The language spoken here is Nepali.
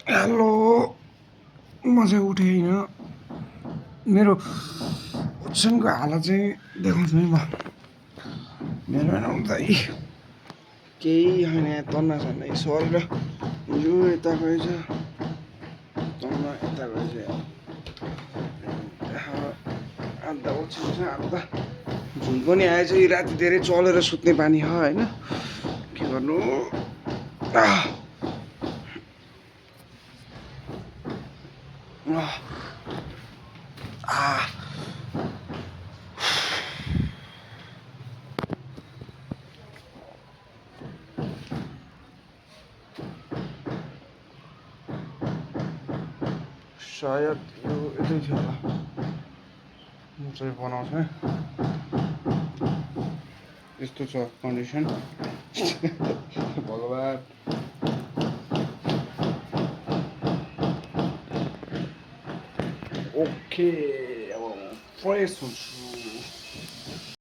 हेलो म चाहिँ उठेँ होइन मेरो ओछ्यानको हालत चाहिँ देखाउँछु है म मेरो होइन उठ्दै केही होइन तन्ना छन्दै सरेर यो यता गएछ तन्ना यता गएछ आधा ओछ्यान छ आधा झुल पनि आएछ यो राति धेरै चलेर सुत्ने बानी हो होइन के गर्नु सायद यो यतै थियो होला म चाहिँ बनाउँछ यस्तो छ कन्डिसन भगवान् ओके अब फ्रेस हुन्छु